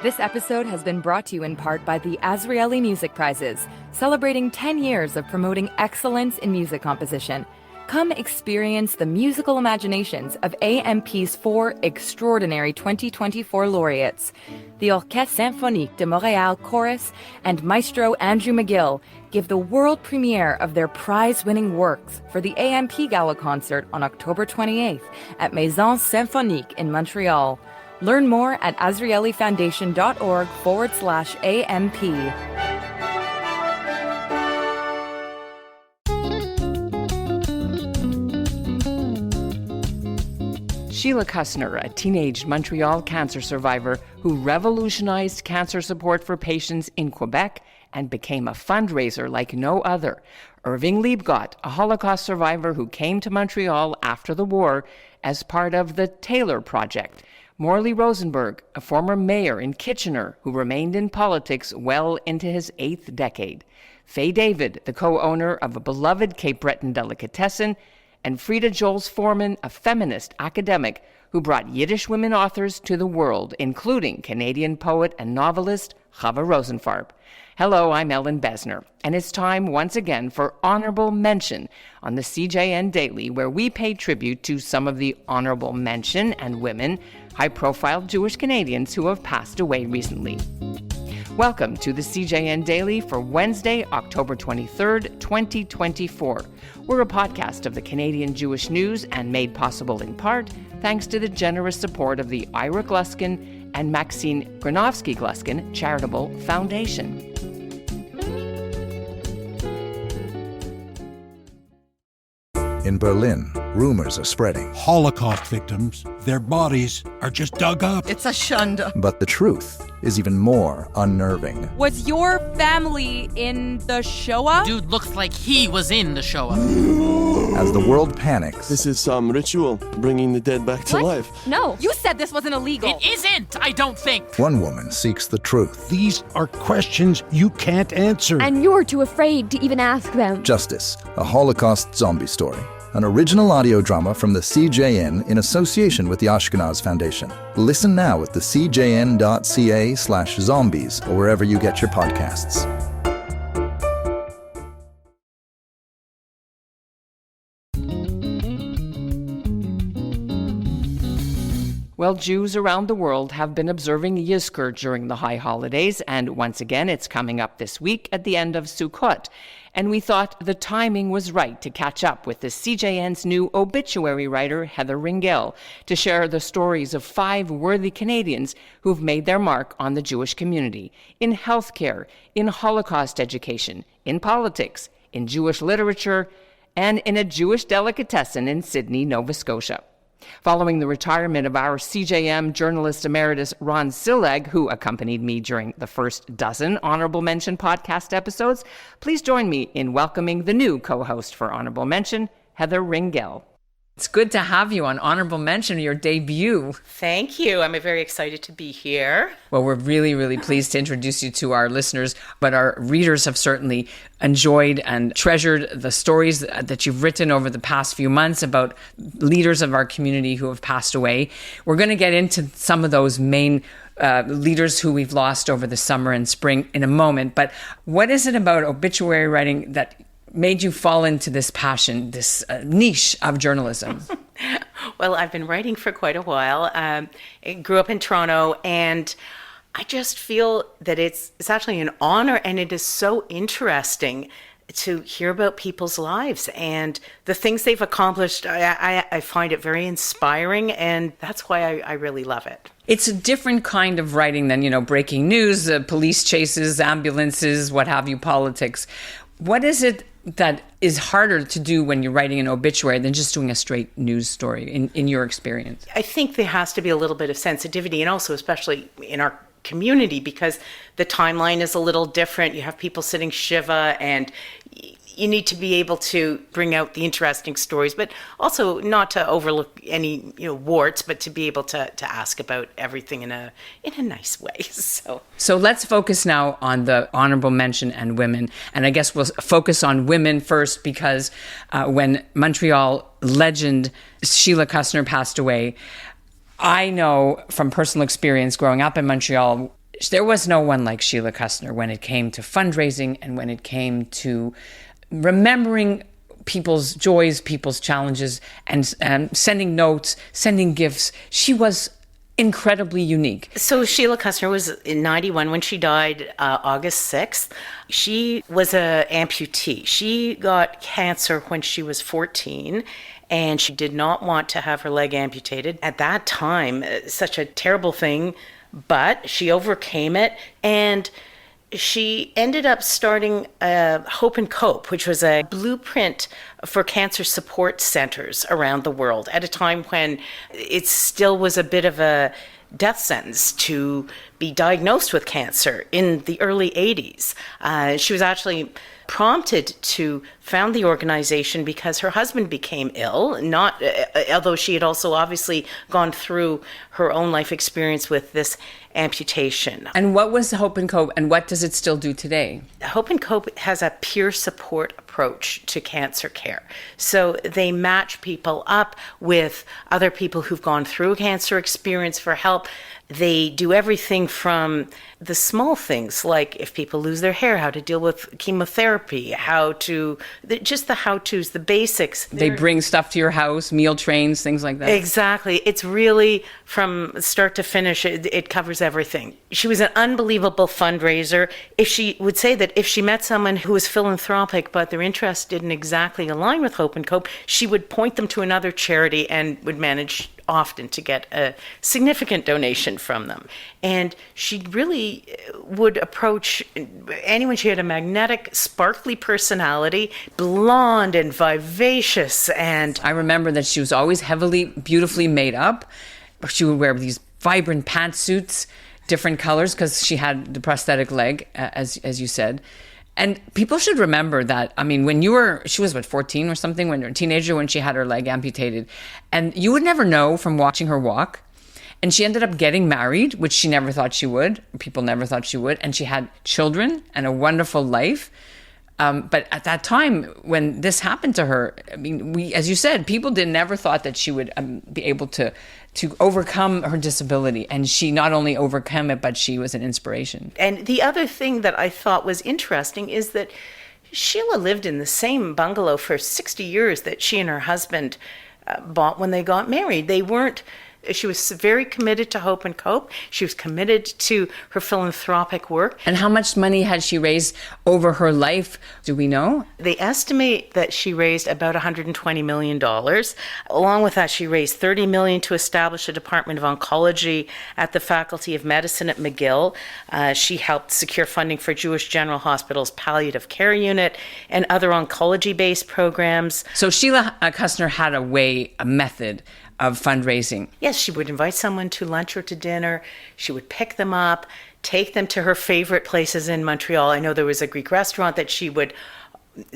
This episode has been brought to you in part by the Azrieli Music Prizes, celebrating 10 years of promoting excellence in music composition. Come experience the musical imaginations of AMP's 4 extraordinary 2024 laureates. The Orchestre Symphonique de Montréal Chorus and Maestro Andrew McGill give the world premiere of their prize-winning works for the AMP Gala concert on October 28th at Maison Symphonique in Montreal. Learn more at azrielifoundation.org/AMP. Sheila Kussner, a teenage Montreal cancer survivor who revolutionized cancer support for patients in Quebec and became a fundraiser like no other. Irving Liebgott, a Holocaust survivor who came to Montreal after the war as part of the Tailor Project. Morley Rosenberg, a former mayor in Kitchener who remained in politics well into his 8th decade. Faye David, the co-owner of a beloved Cape Breton delicatessen, and Frieda Johles Forman, a feminist academic who brought Yiddish women authors to the world, including Canadian poet and novelist Chava Rosenfarb. Hello, I'm Ellin Bessner, and it's time once again for Honourable Mention on the CJN Daily, where we pay tribute to some of the Honourable Mention and women, high-profile Jewish Canadians who have passed away recently. Welcome to the CJN Daily for Wednesday, October 23rd, 2024. We're a podcast of the Canadian Jewish News and made possible in part thanks to the generous support of the Ira Gluskin and Maxine Granovsky-Gluskin Charitable Foundation. In Berlin, rumors are spreading. Holocaust victims, their bodies are just dug up. It's a shunda. But the truth is even more unnerving. Was your family in the Shoah? Dude looks like he was in the Shoah. As the world panics, This is some ritual, bringing the dead back to life. No. You said this wasn't illegal. It isn't, I don't think. one woman seeks the truth. These are questions you can't answer. And you're too afraid to even ask them. Justice, a Holocaust zombie story. An original audio drama from the CJN in association with the Ashkenaz Foundation. Listen now at the cjn.ca/zombies or wherever you get your podcasts. Well, Jews around the world have been observing Yizkor during the high holidays, and once again it's coming up this week at the end of Sukkot. And we thought the timing was right to catch up with the CJN's new obituary writer, Heather Ringel, to share the stories of 5 worthy Canadians who've made their mark on the Jewish community, in healthcare, in Holocaust education, in politics, in Jewish literature, and in a Jewish delicatessen in Sydney, Nova Scotia. Following the retirement of our CJM journalist emeritus Ron Silleg, who accompanied me during the first dozen Honourable Mention podcast episodes, please join me in welcoming the new co-host for Honourable Mention, Heather Ringel. It's good to have you on Honourable Mention, your debut. Thank you. I'm very excited to be here. Well, we're really, really pleased to introduce you to our listeners, but our readers have certainly enjoyed and treasured the stories that you've written over the past few months about leaders of our community who have passed away. We're going to get into some of those main leaders who we've lost over the summer and spring in a moment, but what is it about obituary writing that made you fall into this passion, this niche of journalism? Well, I've been writing for quite a while. I grew up in Toronto, and I just feel that it's actually an honor, and it is so interesting to hear about people's lives and the things they've accomplished. I find it very inspiring, and that's why I really love it. It's a different kind of writing than, breaking news, police chases, ambulances, what have you, politics. What is it that is harder to do when you're writing an obituary than just doing a straight news story, in your experience? I think there has to be a little bit of sensitivity, and also especially in our community, because the timeline is a little different. You have people sitting Shiva, and you need to be able to bring out the interesting stories, but also not to overlook any warts, but to be able to ask about everything in a nice way. So let's focus now on the honorable mention and women, and I guess we'll focus on women first, because when Montreal legend Sheila Kussner passed away, I know from personal experience growing up in Montreal, there was no one like Sheila Kussner when it came to fundraising and when it came to remembering people's joys, people's challenges, and sending notes, sending gifts. She was incredibly unique. So Sheila Kussner was in 91 when she died, August 6th. She was an amputee. She got cancer when she was 14, and she did not want to have her leg amputated. At that time, such a terrible thing, but she overcame it, and she ended up starting Hope and Cope, which was a blueprint for cancer support centers around the world at a time when it still was a bit of a death sentence to be diagnosed with cancer in the early 80s. She was actually prompted to found the organization because her husband became ill, not although she had also obviously gone through her own life experience with this amputation. And what was Hope and Cope, and what does it still do today? Hope and Cope has a peer support approach to cancer care. So they match people up with other people who've gone through a cancer experience for help. They do everything from the small things, like if people lose their hair, how to deal with chemotherapy, just the how-tos, the basics. They bring stuff to your house, meal trains, things like that. Exactly. It's really from start to finish, it covers everything. She was an unbelievable fundraiser. If she would say that if she met someone who was philanthropic, but their interests didn't exactly align with Hope and Cope, she would point them to another charity and would manage often to get a significant donation from them. And she really would approach anyone. She had a magnetic, sparkly personality, blonde and vivacious. And I remember that she was always heavily, beautifully made up. She would wear these vibrant pantsuits, different colors, because she had the prosthetic leg, as you said. And people should remember that, I mean, she was 14 or something, when you were a teenager, when she had her leg amputated. And you would never know from watching her walk. And she ended up getting married, which she never thought she would. People never thought she would. And she had children and a wonderful life. But at that time, when this happened to her, I mean, as you said, people never thought that she would be able to overcome her disability. And she not only overcame it, but she was an inspiration. And the other thing that I thought was interesting is that Sheila lived in the same bungalow for 60 years that she and her husband bought when they got married. She was very committed to Hope and Cope. She was committed to her philanthropic work. And how much money had she raised over her life? Do we know? They estimate that she raised about $120 million. Along with that, she raised $30 million to establish a Department of Oncology at the Faculty of Medicine at McGill. She helped secure funding for Jewish General Hospital's palliative care unit and other oncology-based programs. So Sheila Kussner had a method of fundraising. Yes, she would invite someone to lunch or to dinner. She would pick them up, take them to her favorite places in Montreal. I know there was a Greek restaurant that it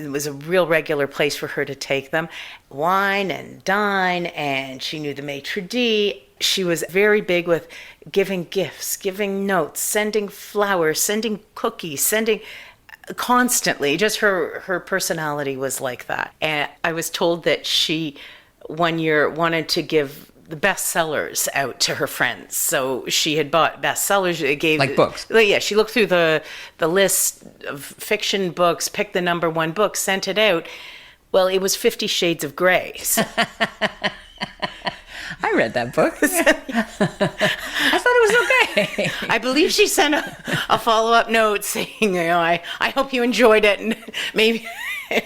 was a real regular place for her to take them. Wine and dine, and she knew the maitre d'. She was very big with giving gifts, giving notes, sending flowers, sending cookies, sending constantly. Just her personality was like that. And I was told that she one year wanted to give the bestsellers out to her friends. So she had bought bestsellers. It gave like books. Yeah, she looked through the list of fiction books, picked the number one book, sent it out. Well, it was 50 Shades of Grey. I read that book. I thought it was okay. I believe she sent a follow-up note saying, I hope you enjoyed it and maybe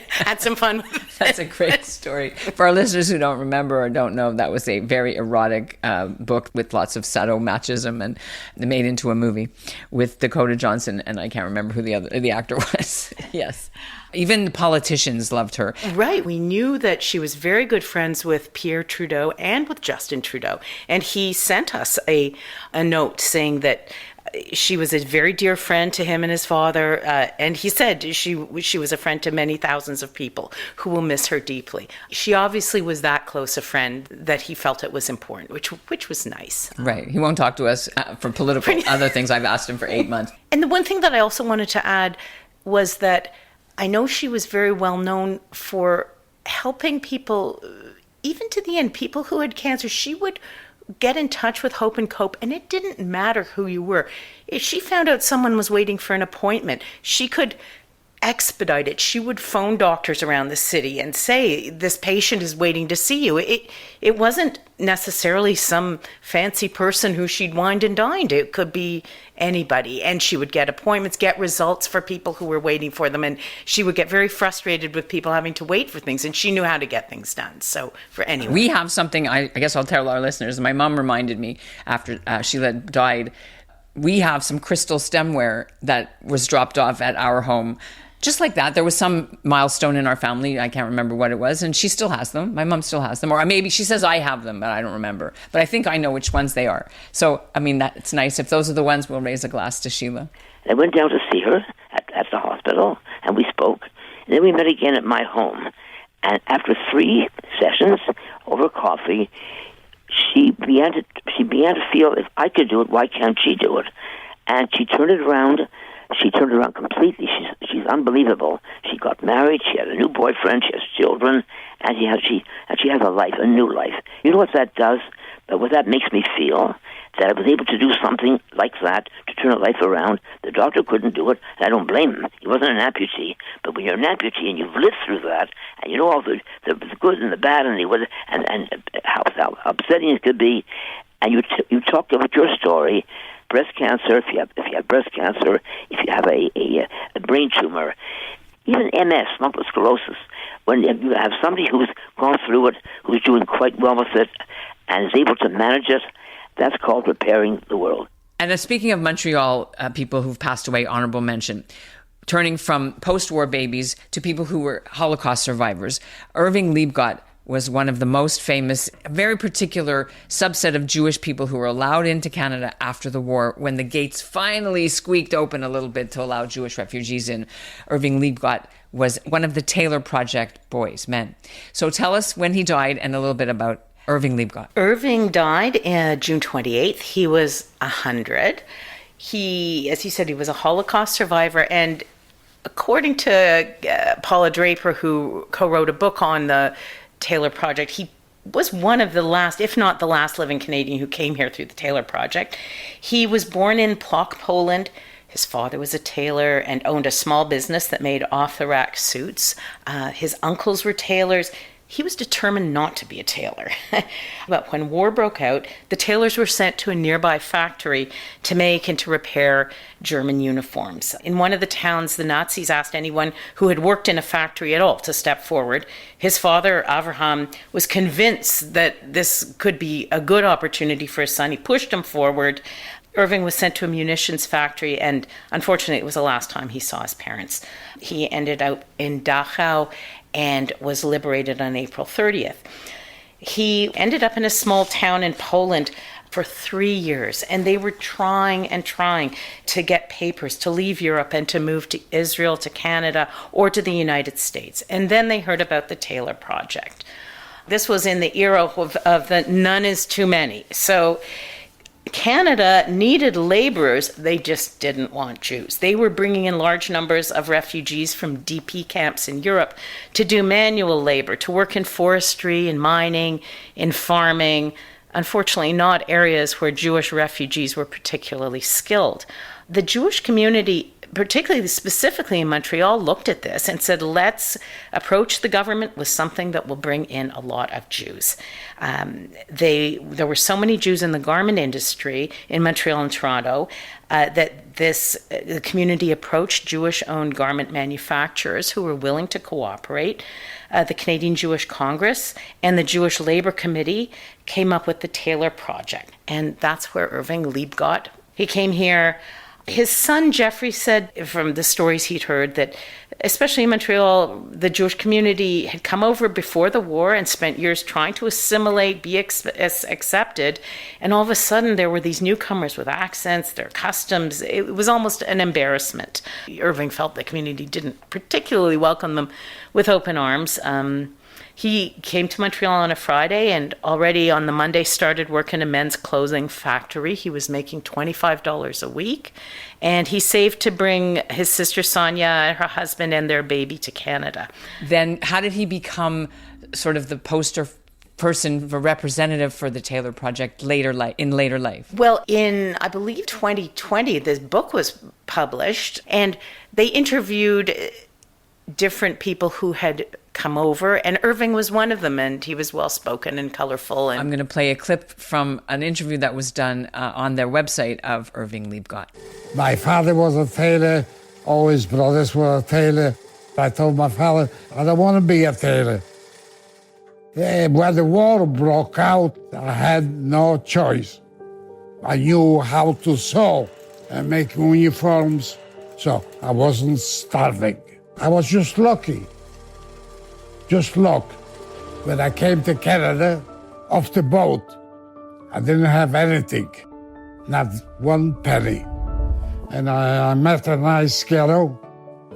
had some fun with it. That's a great story. For our listeners who don't remember or don't know, that was a very erotic book with lots of sadomasochism, and made into a movie with Dakota Johnson, and I can't remember who the actor was. Yes. Even the politicians loved her. Right. We knew that she was very good friends with Pierre Trudeau and with Justin Trudeau. And he sent us a note saying that she was a very dear friend to him and his father. And he said she was a friend to many thousands of people who will miss her deeply. She obviously was that close a friend that he felt it was important, which was nice. Right. He won't talk to us for political other things. I've asked him for 8 months. And the one thing that I also wanted to add was that I know she was very well known for helping people, even to the end, people who had cancer. She would get in touch with Hope and Cope, and it didn't matter who you were. If she found out someone was waiting for an appointment, she could expedite it. She would phone doctors around the city and say, this patient is waiting to see you. It wasn't necessarily some fancy person who she'd wined and dined. It could be anybody. And she would get appointments, get results for people who were waiting for them. And she would get very frustrated with people having to wait for things. And she knew how to get things done. So for anyone. We have something, I guess I'll tell our listeners. My mom reminded me after Sheila died, we have some crystal stemware that was dropped off at our home. Just like that, there was some milestone in our family. I can't remember what it was, and she still has them. My mom still has them. Or maybe she says I have them, but I don't remember. But I think I know which ones they are. So, I mean, it's nice. If those are the ones, we'll raise a glass to Sheila. I went down to see her at the hospital, and we spoke. And then we met again at my home. And after 3 sessions over coffee, she began to feel, if I could do it, why can't she do it? And she turned it around. She turned around completely. She's unbelievable. She got married. She had a new boyfriend. She has children, and she has a life, a new life. You know what that does? What that makes me feel, that I was able to do something like that to turn a life around. The doctor couldn't do it, and I don't blame him. He wasn't an amputee. But when you're an amputee and you've lived through that, and you know all the good and the bad and how upsetting it could be, and you talk about your story. Breast cancer, if you have breast cancer, if you have a brain tumor, even MS, multiple sclerosis, when you have somebody who's gone through it, who's doing quite well with it, and is able to manage it, that's called repairing the world. And speaking of Montreal, people who've passed away, honorable mention, turning from post-war babies to people who were Holocaust survivors, Irving Liebgott was one of the most famous, a very particular subset of Jewish people who were allowed into Canada after the war, when the gates finally squeaked open a little bit to allow Jewish refugees in. Irving Liebgott was one of the Tailor Project men. So tell us when he died and a little bit about Irving Liebgott. Irving died June 28th. He was 100. He, as you said, he was a Holocaust survivor, and according to Paula Draper, who co-wrote a book on the Tailor Project, he was one of the last, if not the last, living Canadian who came here through the Tailor Project. He was born in Plock, Poland. His father was a tailor and owned a small business that made off-the-rack suits. His uncles were tailors. He was determined not to be a tailor. But when war broke out, the tailors were sent to a nearby factory to make and to repair German uniforms. In one of the towns, the Nazis asked anyone who had worked in a factory at all to step forward. His father, Avraham, was convinced that this could be a good opportunity for his son. He pushed him forward. Irving was sent to a munitions factory, and unfortunately, it was the last time he saw his parents. He ended up in Dachau and was liberated on April 30th. He ended up in a small town in Poland for 3 years, and they were trying to get papers to leave Europe and to move to Israel, to Canada, or to the United States. And then they heard about the Tailor Project. This was in the era of the none is too many. So Canada needed laborers. They just didn't want Jews. They were bringing in large numbers of refugees from DP camps in Europe to do manual labor, to work in forestry, in mining, in farming. Unfortunately, not areas where Jewish refugees were particularly skilled. The Jewish community, particularly specifically in Montreal, looked at this and said, let's approach the government with something that will bring in a lot of Jews. There were so many Jews in the garment industry in Montreal and Toronto that the community approached Jewish-owned garment manufacturers who were willing to cooperate. The Canadian Jewish Congress and the Jewish Labor Committee came up with the Tailor Project, and that's where Irving Liebgott, he came here. His son, Jeffrey, said from the stories he'd heard that, especially in Montreal, the Jewish community had come over before the war and spent years trying to assimilate, be accepted. And all of a sudden, there were these newcomers with accents, their customs. It was almost an embarrassment. Irving felt the community didn't particularly welcome them with open arms. He came to Montreal on a Friday and already on the Monday started work in a men's clothing factory. He was making $25 a week, and he saved to bring his sister Sonia, her husband, and their baby to Canada. Then how did he become sort of the poster person, a representative for the Tailor Project in later life? Well, in, I believe, 2020, this book was published, and they interviewed different people who had come over, and Irving was one of them, and he was well-spoken and colorful. And I'm going to play a clip from an interview that was done on their website of Irving Liebgott. My father was a tailor, all his brothers were a tailor. I told my father, I don't want to be a tailor. When the war broke out, I had no choice. I knew how to sew and make uniforms, so I wasn't starving. I was just lucky. Just luck. When I came to Canada, off the boat, I didn't have anything, not one penny. And I met a nice girl.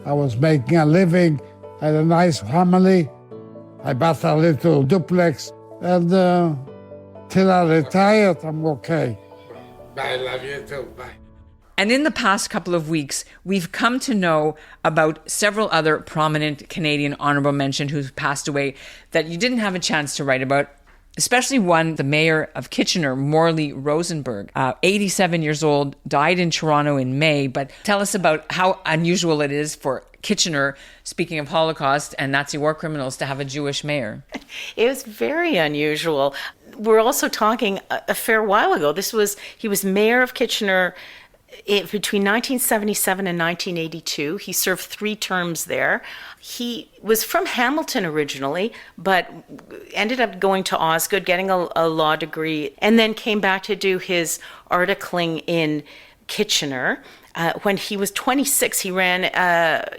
I was making a living, had a nice family. I bought a little duplex, and till I retired, I'm okay. Bye, love you too, bye. And in the past couple of weeks, we've come to know about several other prominent Canadian honourable mention who've passed away that you didn't have a chance to write about, especially one, the mayor of Kitchener, Morley Rosenberg, 87 years old, died in Toronto in May. But tell us about how unusual it is for Kitchener, speaking of Holocaust and Nazi war criminals, to have a Jewish mayor. It was very unusual. We're also talking a fair while ago. He was mayor of Kitchener between 1977 and 1982. He served 3 terms there. He was from Hamilton originally, but ended up going to Osgoode, getting a law degree, and then came back to do his articling in Kitchener. When he was 26, he ran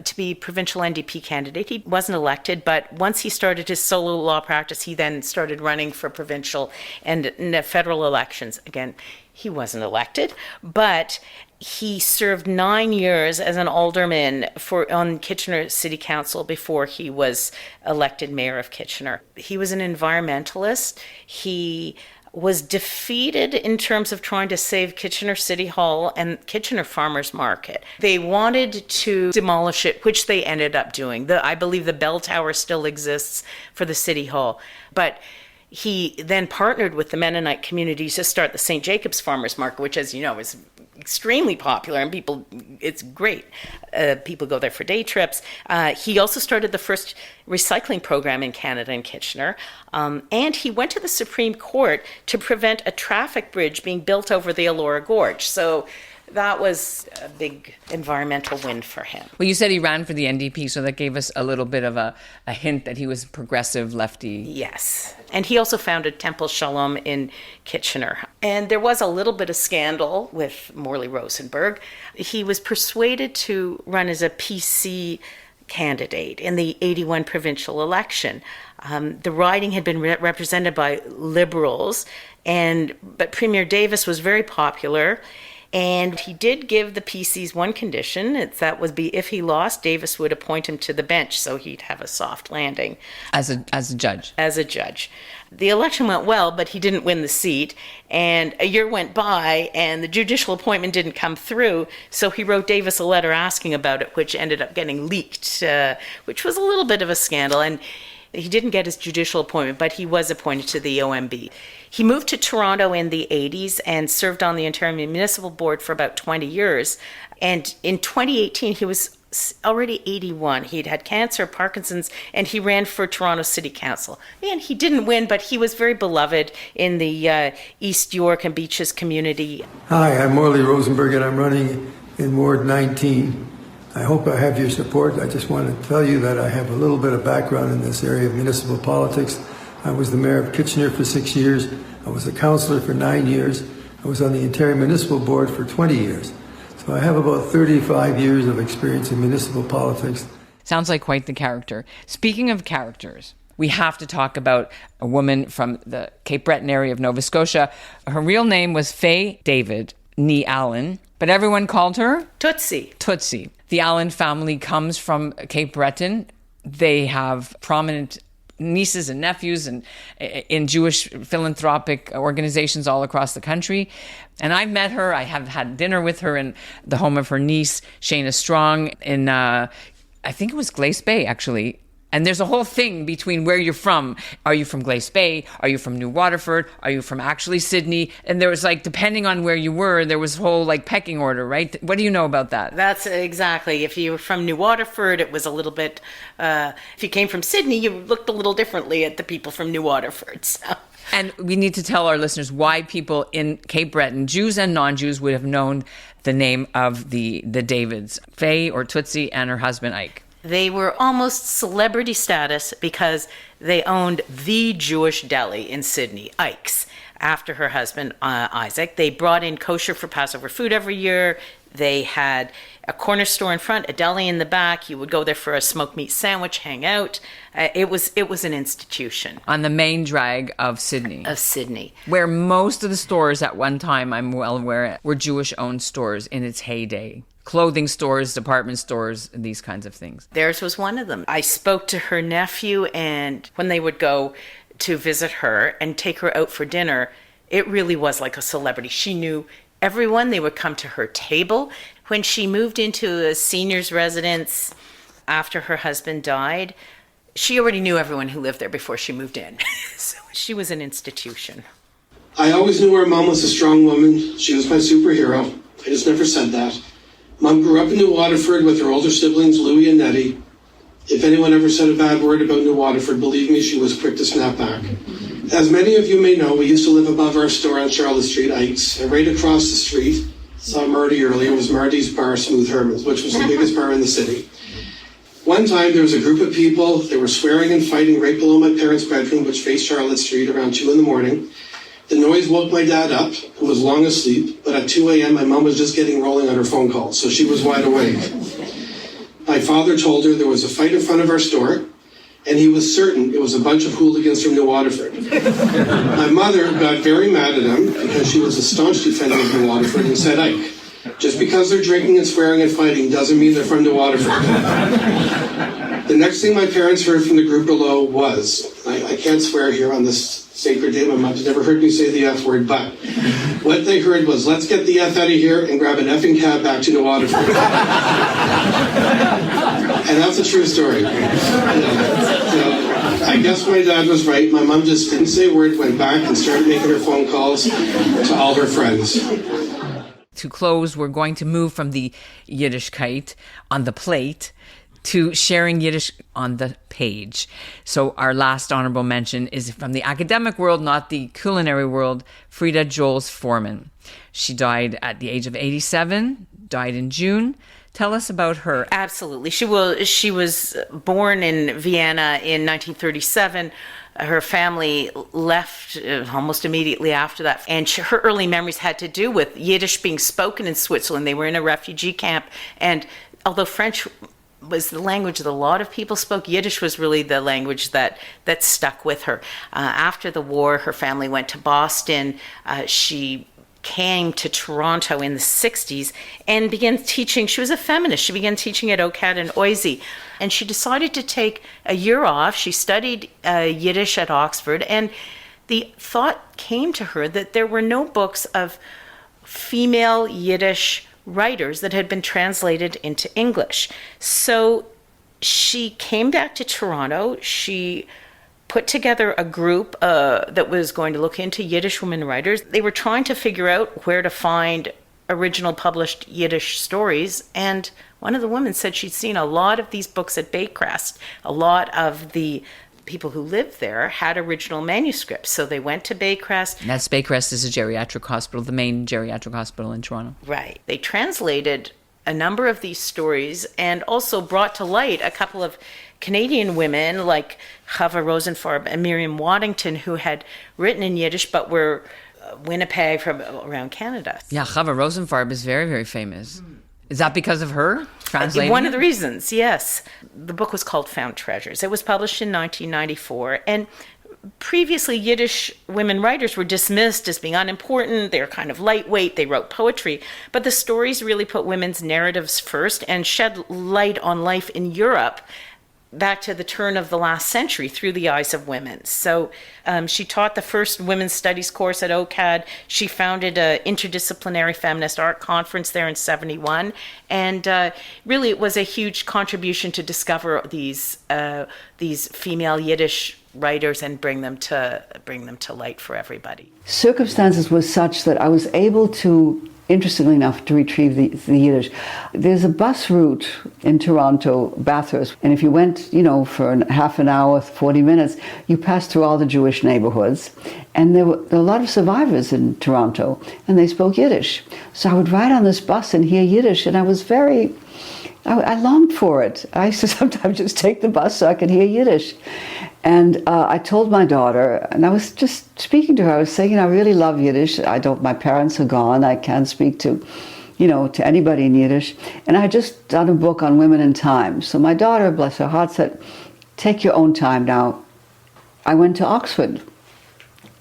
to be provincial NDP candidate. He wasn't elected, but once he started his solo law practice, he then started running for provincial and federal elections. Again, he wasn't elected, but he served 9 years as an alderman on Kitchener City Council before he was elected mayor of Kitchener. He was an environmentalist. He was defeated in terms of trying to save Kitchener City Hall and Kitchener Farmers Market. They wanted to demolish it, which they ended up doing. I believe the bell tower still exists for the City Hall. But he then partnered with the Mennonite communities to start the St. Jacob's Farmers Market, which, as you know, is extremely popular, and it's great. People go there for day trips. He also started the first recycling program in Canada in Kitchener, and he went to the Supreme Court to prevent a traffic bridge being built over the Elora Gorge. So that was a big environmental win for him. Well, you said he ran for the NDP, so that gave us a little bit of a hint that he was progressive, lefty. Yes. And he also founded Temple Shalom in Kitchener. And there was a little bit of scandal with Morley Rosenberg. He was persuaded to run as a PC candidate in the 81 provincial election. The riding had been represented by Liberals, but Premier Davis was very popular. And he did give the PCs one condition. That would be if he lost, Davis would appoint him to the bench, so he'd have a soft landing. As a judge? As a judge. The election went well, but he didn't win the seat. And a year went by, and the judicial appointment didn't come through, so he wrote Davis a letter asking about it, which ended up getting leaked, which was a little bit of a scandal. And he didn't get his judicial appointment, but he was appointed to the OMB. He moved to Toronto in the 80s and served on the Ontario Municipal Board for about 20 years. And in 2018, he was already 81. He'd had cancer, Parkinson's, and he ran for Toronto City Council. And he didn't win, but he was very beloved in the East York and Beaches community. Hi, I'm Morley Rosenberg, and I'm running in Ward 19. I hope I have your support. I just want to tell you that I have a little bit of background in this area of municipal politics. I was the mayor of Kitchener for 6 years. I was a councillor for 9 years. I was on the Ontario Municipal Board for 20 years. So I have about 35 years of experience in municipal politics. Sounds like quite the character. Speaking of characters, we have to talk about a woman from the Cape Breton area of Nova Scotia. Her real name was Faye David nee Allen, but everyone called her Tootsie. Tootsie. The Allen family comes from Cape Breton. They have prominent nieces and nephews and in Jewish philanthropic organizations all across the country. And I've met her. I have had dinner with her in the home of her niece, Shayna Strong, in, I think it was Glace Bay, actually, And there's a whole thing between where you're from. Are you from Glace Bay? Are you from New Waterford? Are you from actually Sydney? And there was like, depending on where you were, there was a whole like pecking order, right? What do you know about that? That's exactly. If you were from New Waterford, it was a little bit, if you came from Sydney, you looked a little differently at the people from New Waterford. So. And we need to tell our listeners why people in Cape Breton, Jews and non-Jews, would have known the name of the Davids, Faye or Tootsie and her husband Ike. They were almost celebrity status because they owned the Jewish deli in Sydney, Ike's, after her husband, Isaac. They brought in kosher for Passover food every year. They had a corner store in front, a deli in the back. You would go there for a smoked meat sandwich, hang out. It was an institution. On the main drag of Sydney. Where most of the stores at one time, I'm well aware, were Jewish-owned stores in its heyday. Clothing stores, department stores, these kinds of things. Theirs was one of them. I spoke to her nephew, and when they would go to visit her and take her out for dinner, it really was like a celebrity. She knew everyone. They would come to her table. When she moved into a senior's residence after her husband died, she already knew everyone who lived there before she moved in. So she was an institution. I always knew our mom was a strong woman. She was my superhero. I just never said that. Mom grew up in New Waterford with her older siblings, Louie and Nettie. If anyone ever said a bad word about New Waterford, believe me, she was quick to snap back. As many of you may know, we used to live above our store on Charlotte Street, Ike's, and right across the street, saw Marty earlier, was Marty's bar, Smooth Herman's, which was the biggest bar in the city. One time, there was a group of people, they were swearing and fighting right below my parents' bedroom, which faced Charlotte Street, around 2 a.m. The noise woke my dad up, who was long asleep, but at 2 a.m. my mom was just getting rolling on her phone call, so she was wide awake. My father told her there was a fight in front of our store, and he was certain it was a bunch of hooligans from New Waterford. My mother got very mad at him because she was a staunch defender of New Waterford and said, Ike, just because they're drinking and swearing and fighting doesn't mean they're from New Waterford. The next thing my parents heard from the group below was, I can't swear here on this sacred day, my mom's never heard me say the F word, but what they heard was, let's get the F out of here and grab an effing cab back to New Waterford. And that's a true story. I guess my dad was right. My mom just didn't say a word, went back and started making her phone calls to all her friends. To close, we're going to move from the Yiddishkeit on the plate to sharing Yiddish on the page. So our last honorable mention is from the academic world, not the culinary world, Frieda Johles Forman. She died at the age of 87, died in June. Tell us about her. Absolutely. She was born in Vienna in 1937. Her family left almost immediately after that. And her early memories had to do with Yiddish being spoken in Switzerland. They were in a refugee camp. And although French was the language that a lot of people spoke, Yiddish was really the language that stuck with her. After the war, her family went to Boston. She came to Toronto in the 60s and began teaching. She was a feminist. She began teaching at OCAD and OISE. And she decided to take a year off. She studied Yiddish at Oxford. And the thought came to her that there were no books of female Yiddish writers that had been translated into English. So she came back to Toronto. She put together a group that was going to look into Yiddish women writers. They were trying to figure out where to find original published Yiddish stories, and one of the women said she'd seen a lot of these books at Baycrest. A lot of the people who lived there had original manuscripts, so they went to Baycrest. That's Baycrest is a geriatric hospital, the main geriatric hospital in Toronto. Right. They translated a number of these stories and also brought to light a couple of Canadian women like Chava Rosenfarb and Miriam Waddington, who had written in Yiddish but were Winnipeg from around Canada. Yeah, Chava Rosenfarb is very, very famous. Is that because of her translating? One of the reasons, yes. The book was called Found Treasures. It was published in 1994, and previously Yiddish women writers were dismissed as being unimportant. They were kind of lightweight. They wrote poetry, but the stories really put women's narratives first and shed light on life in Europe back to the turn of the last century through the eyes of women. So she taught the first women's studies course at OCAD. She founded an interdisciplinary feminist art conference there in 1971. And really it was a huge contribution to discover these female Yiddish writers and bring them to light for everybody. Circumstances were such that I was able to, interestingly enough, to retrieve the Yiddish. There's a bus route in Toronto, Bathurst, and if you went, for half an hour, 40 minutes, you passed through all the Jewish neighborhoods, and there were a lot of survivors in Toronto, and they spoke Yiddish. So I would ride on this bus and hear Yiddish, and I longed for it. I used to sometimes just take the bus so I could hear Yiddish. And I told my daughter, and I was just speaking to her, I was saying, I really love Yiddish. My parents are gone. I can't speak to anybody in Yiddish. And I had just done a book on women in time. So my daughter, bless her heart, said, take your own time now. I went to Oxford,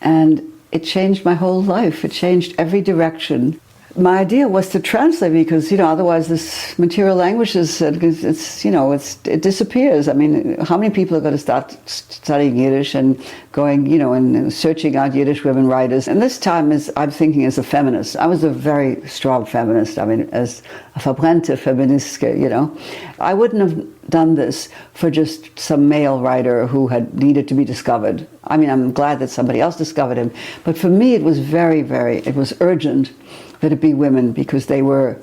and it changed my whole life. It changed every direction. My idea was to translate, because otherwise this material language it disappears. I mean, how many people are going to start studying Yiddish and going and searching out Yiddish women writers? And this time I'm thinking as a feminist. I was a very strong feminist. I mean, as a verbrannte Feministke, I wouldn't have done this for just some male writer who had needed to be discovered. I mean, I'm glad that somebody else discovered him, but for me it was it was urgent that it be women, because they were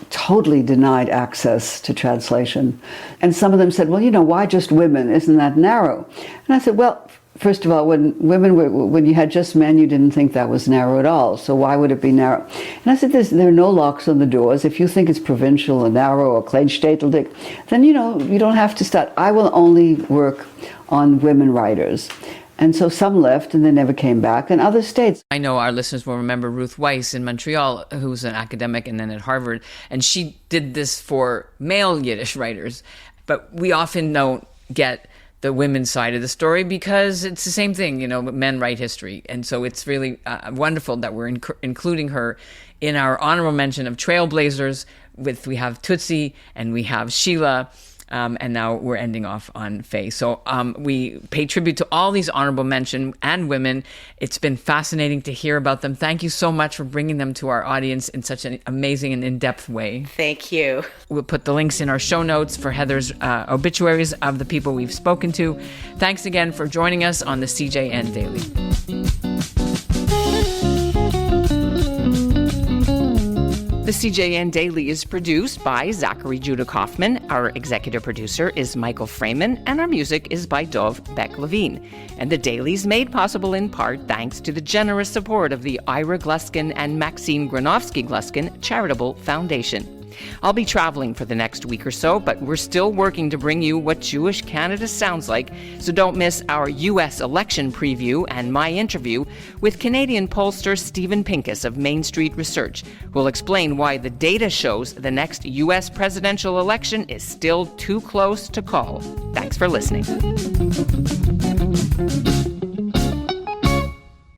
totally denied access to translation. And some of them said, well, why just women? Isn't that narrow? And I said, well, first of all, when you had just men, you didn't think that was narrow at all. So why would it be narrow? And I said, there are no locks on the doors. If you think it's provincial or narrow or kleinstädtelig, then, you don't have to start. I will only work on women writers. And so some left and they never came back, and other states. I know our listeners will remember Ruth Weiss in Montreal, who's an academic and then at Harvard, and she did this for male Yiddish writers. But we often don't get the women's side of the story because it's the same thing, men write history. And so it's really wonderful that we're including her in our honorable mention of trailblazers. We have Tootsie and we have Sheila. And now we're ending off on Faye. So we pay tribute to all these honorable mention and women. It's been fascinating to hear about them. Thank you so much for bringing them to our audience in such an amazing and in-depth way. Thank you. We'll put the links in our show notes for Heather's obituaries of the people we've spoken to. Thanks again for joining us on the CJN Daily. The CJN Daily is produced by Zachary Judah Kaufman. Our executive producer is Michael Freeman, and our music is by Dov Beck-Levine. And the Daily is made possible in part thanks to the generous support of the Ira Gluskin and Maxine Granovsky-Gluskin Charitable Foundation. I'll be traveling for the next week or so, but we're still working to bring you what Jewish Canada sounds like, so don't miss our U.S. election preview and my interview with Canadian pollster Stephen Pincus of Main Street Research, who will explain why the data shows the next U.S. presidential election is still too close to call. Thanks for listening.